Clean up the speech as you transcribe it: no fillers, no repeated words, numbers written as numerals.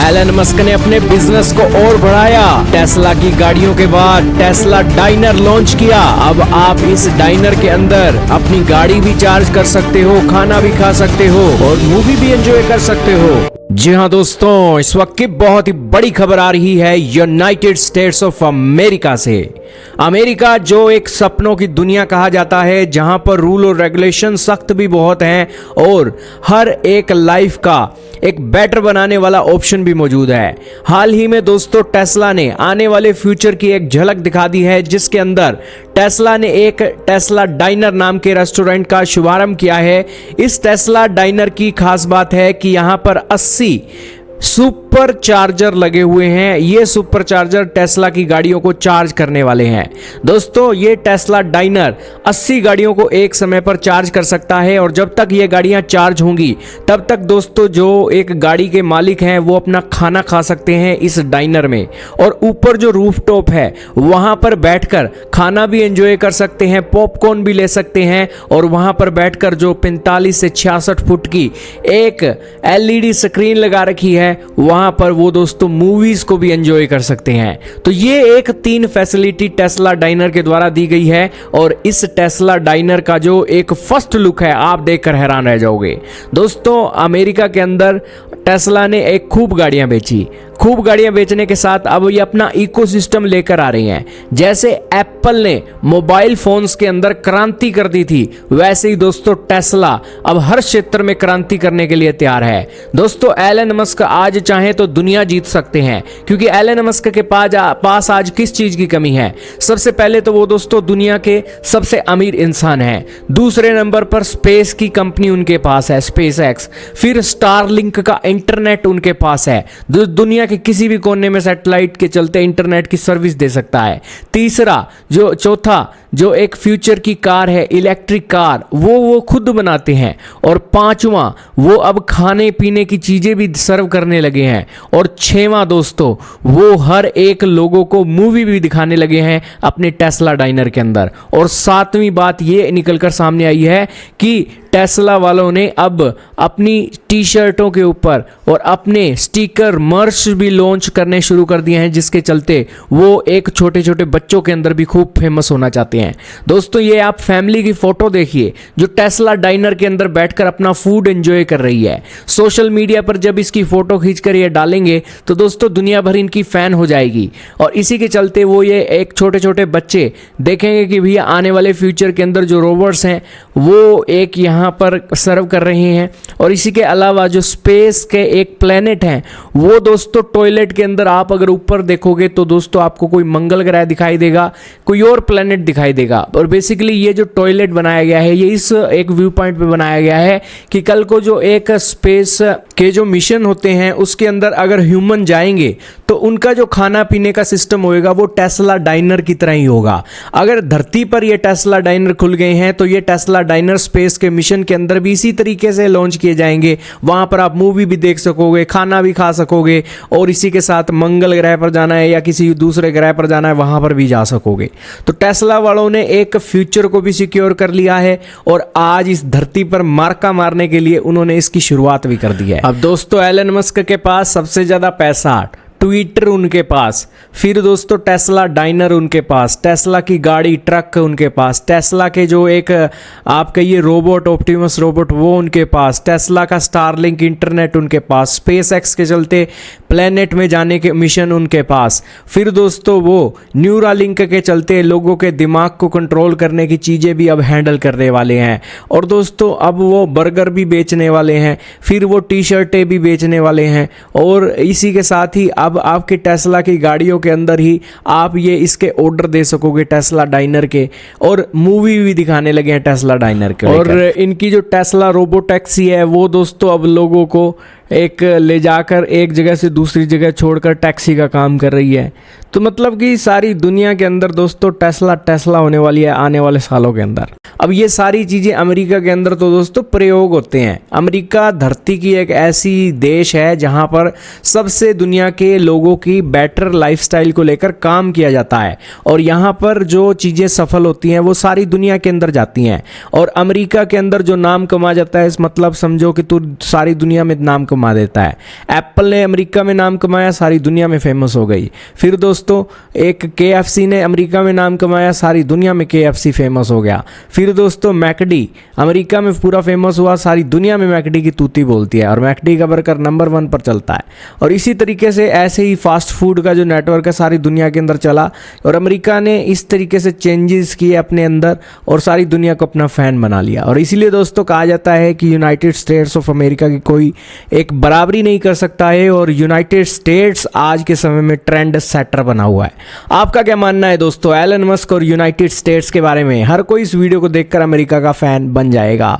Elon Musk ने अपने business को और बढ़ाया। टेस्ला की गाड़ियों के बाद टेस्ला डाइनर लॉन्च किया। अब आप इस डाइनर के अंदर अपनी गाड़ी भी चार्ज कर सकते हो, खाना भी खा सकते हो और मूवी भी एंजॉय कर सकते हो। जी हाँ दोस्तों, इस वक्त की बहुत ही बड़ी खबर आ रही है यूनाइटेड स्टेट्स ऑफ अमेरिका से। अमेरिका जो एक सपनों की दुनिया कहा जाता है, जहां पर रूल और रेगुलेशन सख्त भी बहुत हैं और हर एक लाइफ का एक बेटर बनाने वाला ऑप्शन भी मौजूद है। हाल ही में दोस्तों टेस्ला ने आने वाले फ्यूचर की एक झलक दिखा दी है, जिसके अंदर टेस्ला ने एक टेस्ला डाइनर नाम के रेस्टोरेंट का शुभारंभ किया है। इस टेस्ला डाइनर की खास बात है कि यहां पर 80 सुपर चार्जर लगे हुए हैं। ये सुपर चार्जर टेस्ला की गाड़ियों को चार्ज करने वाले हैं। दोस्तों ये टेस्ला डाइनर 80 गाड़ियों को एक समय पर चार्ज कर सकता है और जब तक ये गाड़ियां चार्ज होंगी तब तक दोस्तों जो एक गाड़ी के मालिक हैं वो अपना खाना खा सकते हैं इस डाइनर में। और ऊपर जो रूफटॉप है वहां पर बैठकर खाना भी एंजॉय कर सकते हैं, पॉपकॉर्न भी ले सकते हैं और वहां पर बैठकर जो 45 से 66 फुट की एक LED स्क्रीन लगा रखी है वहां पर वो दोस्तों मूवीज को भी एंजॉय कर सकते हैं। तो ये एक 3 फैसिलिटी टेस्ला डाइनर के द्वारा दी गई है और इस टेस्ला डाइनर का जो एक फर्स्ट लुक है आप देखकर हैरान रह जाओगे। दोस्तों अमेरिका के अंदर टेस्ला ने एक खूब गाड़ियां बेची। खूब गाड़ियां बेचने के साथ अब ये अपना इकोसिस्टम लेकर आ रही हैं। जैसे एप्पल ने मोबाइल फोन्स के अंदर क्रांति कर दी थी, वैसे ही दोस्तों टेस्ला अब हर क्षेत्र में क्रांति करने के लिए तैयार है। दोस्तों एलन मस्क आज चाहे तो दुनिया जीत सकते हैं, क्योंकि एलन मस्क के पास आज किस चीज की कमी है। सबसे पहले तो वो दोस्तों दुनिया के सबसे अमीर इंसान हैं। दूसरे नंबर पर स्पेस की कंपनी उनके पास है, स्पेस एक्स। फिर स्टारलिंक का इंटरनेट उनके पास है, दुनिया के किसी भी कोने में सैटेलाइट के चलते इंटरनेट की सर्विस दे सकता है। तीसरा चौथा जो एक फ्यूचर की कार है, इलेक्ट्रिक कार, वो खुद बनाते हैं। और पांचवा वो अब खाने पीने की चीजें भी सर्व करने लगे हैं। और छठवां दोस्तों वो हर एक लोगों को मूवी भी दिखाने लगे हैं अपने टेस्ला डाइनर के अंदर। और सातवीं बात ये निकलकर सामने आई है कि टेस्ला वालों ने अब अपनी टी शर्टों के ऊपर और अपने स्टिकर मर्च भी लॉन्च करने शुरू कर दिए हैं, जिसके चलते वो एक छोटे छोटे बच्चों के अंदर भी खूब फेमस होना चाहते हैं। दोस्तों ये आप फैमिली की फोटो देखिए जो टेस्ला डाइनर के अंदर बैठकर अपना फूड एंजॉय कर रही है। सोशल मीडिया पर जब इसकी फोटो खींचकर ये डालेंगे तो दोस्तों दुनिया भर इनकी फैन हो जाएगी। और इसी के चलते वो ये एक छोटे छोटे बच्चे देखेंगे कि भैया आने वाले फ्यूचर के अंदर जो रोबोट्स हैं वो एक यहाँ पर सर्व कर रहे हैं। और इसी के अलावा जो स्पेस के एक प्लेनेट हैं वो दोस्तों टॉयलेट के अंदर आप अगर ऊपर देखोगे तो दोस्तों आपको कोई मंगल ग्रह दिखाई देगा, कोई और प्लेनेट दिखाई देगा। और बेसिकली ये जो टॉयलेट बनाया गया है ये इस एक व्यू पॉइंट पे बनाया गया है कि कल को जो एक स्पेस के जो मिशन होते हैं उसके अंदर अगर ह्यूमन जाएंगे तो उनका जो खाना पीने का सिस्टम होएगा वो टेस्ला डाइनर की तरह ही होगा। अगर धरती पर ये टेस्ला डाइनर खुल गए हैं तो ये टेस्ला डाइनर स्पेस के मिशन के अंदर भी इसी तरीके से लॉन्च किए जाएंगे। वहां पर आप मूवी भी देख सकोगे, खाना भी खा सकोगे और इसी के साथ मंगल ग्रह पर जाना है या किसी दूसरे ग्रह पर जाना है वहां पर भी जा सकोगे। तो टेस्ला वालों ने एक फ्यूचर को भी सिक्योर कर लिया है और आज इस धरती पर मार्का मारने के लिए उन्होंने इसकी शुरुआत भी कर दी है। अब दोस्तों एलन मस्क के पास सबसे ज्यादा पैसा, ट्विटर उनके पास, फिर दोस्तों टेस्ला डाइनर उनके पास, टेस्ला की गाड़ी ट्रक उनके पास, टेस्ला के जो एक आप कहिए रोबोट ऑप्टिमस रोबोट वो उनके पास, टेस्ला का स्टारलिंक इंटरनेट उनके पास, स्पेस एक्स के चलते प्लेनेट में जाने के मिशन उनके पास, फिर दोस्तों वो न्यूरालिंक के चलते लोगों के दिमाग को कंट्रोल करने की चीज़ें भी अब हैंडल करने वाले हैं। और दोस्तों अब वो बर्गर भी बेचने वाले हैं, फिर वो टी शर्टें भी बेचने वाले हैं। और इसी के साथ ही अब आपके टेस्ला की गाड़ियों के अंदर ही आप ये इसके ऑर्डर दे सकोगे टेस्ला डाइनर के, और मूवी भी दिखाने लगे हैं टेस्ला डाइनर के। और इनकी जो टेस्ला रोबो टैक्सी है वो दोस्तों अब लोगों को एक ले जाकर एक जगह से दूसरी जगह छोड़कर टैक्सी का काम कर रही है। तो मतलब कि सारी दुनिया के अंदर दोस्तों टेस्ला होने वाली है आने वाले सालों के अंदर। अब ये सारी चीज़ें अमेरिका के अंदर तो दोस्तों प्रयोग होते हैं। अमेरिका धरती की एक ऐसी देश है जहां पर सबसे दुनिया के लोगों की बेटर लाइफस्टाइल को लेकर काम किया जाता है, और यहां पर जो चीज़ें सफल होती हैं वो सारी दुनिया के अंदर जाती हैं। और अमेरिका के अंदर जो नाम कमा जाता है, इस मतलब समझो कि तू सारी दुनिया में नाम कमा देता है। एप्पल ने अमेरिका में नाम कमाया, सारी दुनिया में फेमस हो गई। फिर दोस्तों एक KFC ने अमेरिका में नाम कमाया, सारी दुनिया में KFC फेमस हो गया। फिर दोस्तों मैकडी अमेरिका में पूरा फेमस हुआ, सारी दुनिया में मैकडी की तूती बोलती है, और मैकडी का बर्गर नंबर 1 पर चलता है। और इसी तरीके से ऐसे ही फास्ट फूड का जो नेटवर्क है सारी दुनिया के अंदर चला, और अमेरिका ने इस तरीके से चेंजेस किए अपने अंदर और सारी दुनिया को अपना फैन बना लिया। और इसीलिए दोस्तों कहा जाता है कि यूनाइटेड स्टेट्स ऑफ अमेरिका की कोई एक बराबरी नहीं कर सकता है, और यूनाइटेड स्टेट्स आज के समय में ट्रेंड सेटर बना हुआ है। आपका क्या मानना है दोस्तों एलन मस्क और यूनाइटेड स्टेट्स के बारे में? हर कोई इस वीडियो को देखकर अमेरिका का फैन बन जाएगा।